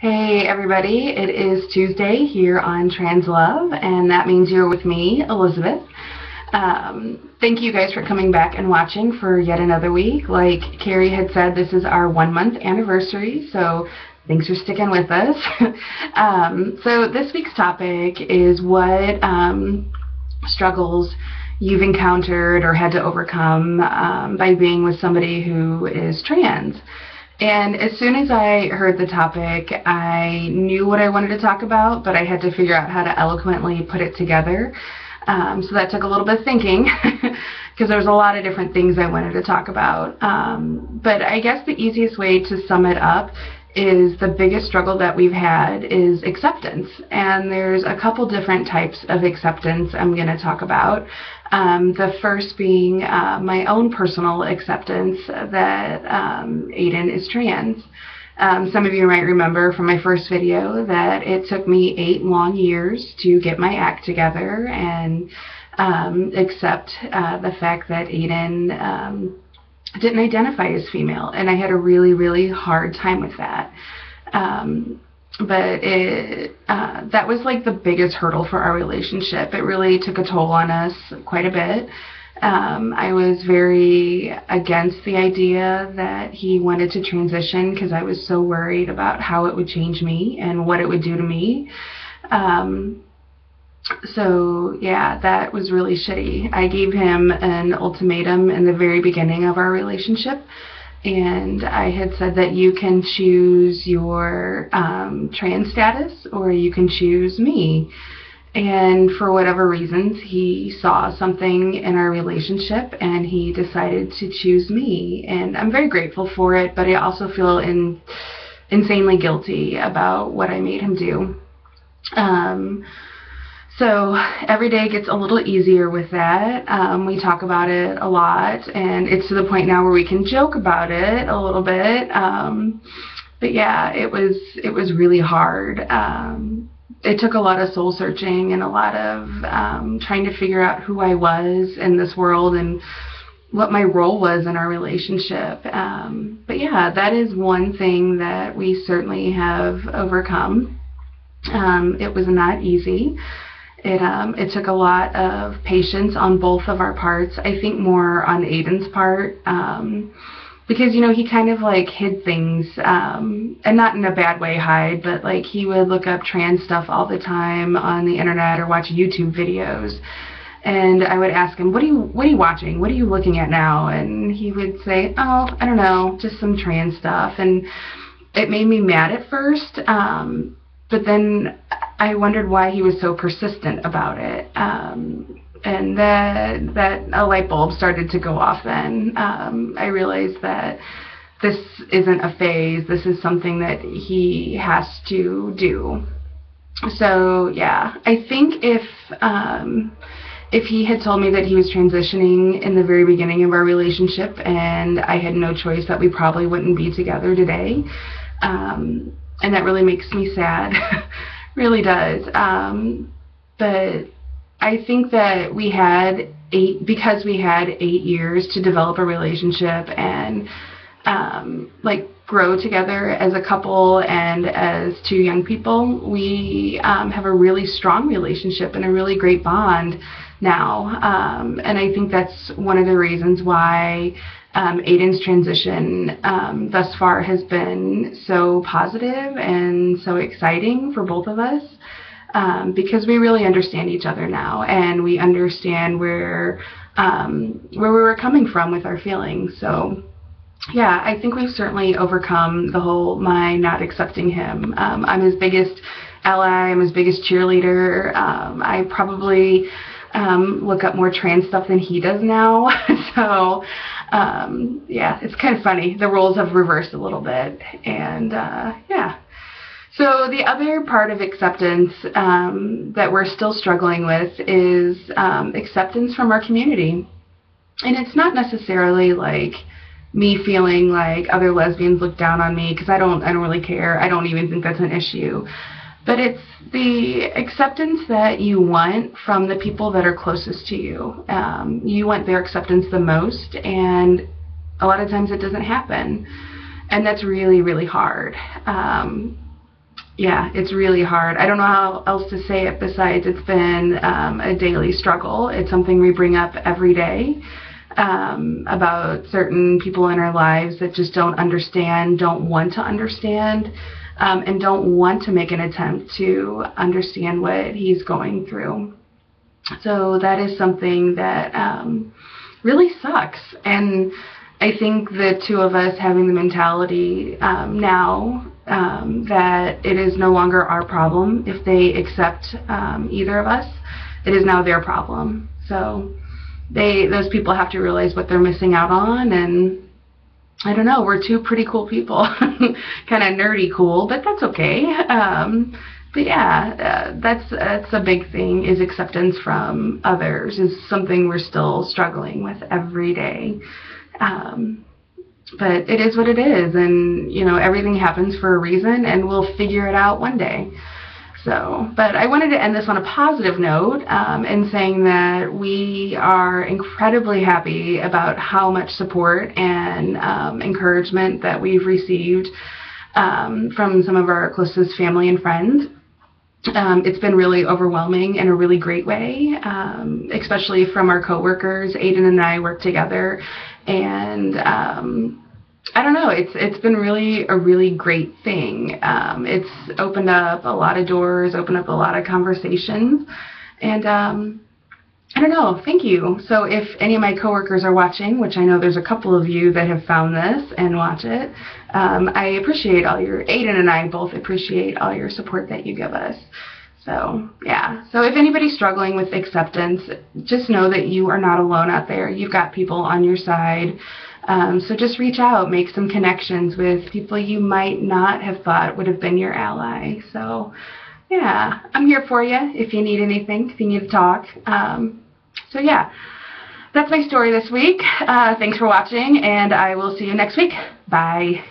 Hey everybody, it is Tuesday here on Trans Love, and that means you're with me, Elizabeth. Thank you guys for coming back and watching for yet another week. Like Carrie had said, this is our 1-month anniversary, so thanks for sticking with us. So this week's topic is what struggles you've encountered or had to overcome by being with somebody who is trans. And as soon as I heard the topic, I knew what I wanted to talk about, but I had to figure out how to eloquently put it together. So that took a little bit of thinking, because there was a lot of different things I wanted to talk about. But I guess the easiest way to sum it up is the biggest struggle that we've had is acceptance. And there's a couple different types of acceptance I'm going to talk about. The first being my own personal acceptance that Aiden is trans. Some of you might remember from my first video that it took me 8 long years to get my act together and accept the fact that Aiden didn't identify as female, and I had a really, really hard time with that. But that was like the biggest hurdle for our relationship. It really took a toll on us quite a bit. I was very against the idea that he wanted to transition because I was so worried about how it would change me and what it would do to me. So yeah, that was really shitty. I gave him an ultimatum in the very beginning of our relationship, and I had said that you can choose your trans status or you can choose me. And for whatever reasons, he saw something in our relationship and he decided to choose me. And I'm very grateful for it, but I also feel insanely guilty about what I made him do. So every day gets a little easier with that. We talk about it a lot, and it's to the point now where we can joke about it a little bit. But yeah, it was really hard. It took a lot of soul searching and a lot of trying to figure out who I was in this world and what my role was in our relationship. But yeah, that is one thing that we certainly have overcome. It was not easy. It took a lot of patience on both of our parts. I think more on Aiden's part, because, you know, he kind of like hid things, and not in a bad way hide, but like he would look up trans stuff all the time on the internet or watch YouTube videos. And I would ask him, what are you watching? What are you looking at now? And he would say, oh, I don't know, just some trans stuff. And it made me mad at first, but then I wondered why he was so persistent about it. And that a light bulb started to go off then. I realized that this isn't a phase. This is something that he has to do. So yeah, I think if he had told me that he was transitioning in the very beginning of our relationship and I had no choice, that we probably wouldn't be together today. And that really makes me sad. Really does. But I think that because we had 8 years to develop a relationship and like grow together as a couple and as 2 young people, we have a really strong relationship and a really great bond now. And I think that's one of the reasons why Aiden's transition thus far has been so positive and so exciting for both of us, because we really understand each other now, and we understand where we were coming from with our feelings. So yeah, I think we've certainly overcome the whole my not accepting him. I'm his biggest ally, I'm his biggest cheerleader. I probably look up more trans stuff than he does now. So yeah, it's kind of funny. The roles have reversed a little bit. And yeah. So the other part of acceptance that we're still struggling with is acceptance from our community. And it's not necessarily like me feeling like other lesbians look down on me, because I don't really care. I don't even think that's an issue. But it's the acceptance that you want from the people that are closest to you. You want their acceptance the most, and a lot of times it doesn't happen. And that's really, really hard. yeah, it's really hard. I don't know how else to say it besides it's been a daily struggle. It's something we bring up every day, about certain people in our lives that just don't understand, don't want to understand, and don't want to make an attempt to understand what he's going through. So that is something that really sucks. And I think the two of us having the mentality now that it is no longer our problem if they accept either of us. It is now their problem. So those people have to realize what they're missing out on. And I don't know, we're two pretty cool people. Kind of nerdy cool, but that's okay. But yeah, that's a big thing, is acceptance from others, is something we're still struggling with every day. But it is what it is, and you know, everything happens for a reason, and we'll figure it out one day. So, but I wanted to end this on a positive note, in saying that we are incredibly happy about how much support and encouragement that we've received from some of our closest family and friends. It's been really overwhelming in a really great way, especially from our coworkers. Aiden and I work together, and I don't know, it's been really a really great thing. It's opened up a lot of doors, opened up a lot of conversations, and I don't know, thank you. So if any of my coworkers are watching, which I know there's a couple of you that have found this and watch it, I appreciate Aiden and I both appreciate all your support that you give us. So, yeah. So if anybody's struggling with acceptance, just know that you are not alone out there. You've got people on your side. So just reach out, make some connections with people you might not have thought would have been your ally. So, yeah, I'm here for you if you need anything, if you need to talk. So, yeah, that's my story this week. Thanks for watching, and I will see you next week. Bye.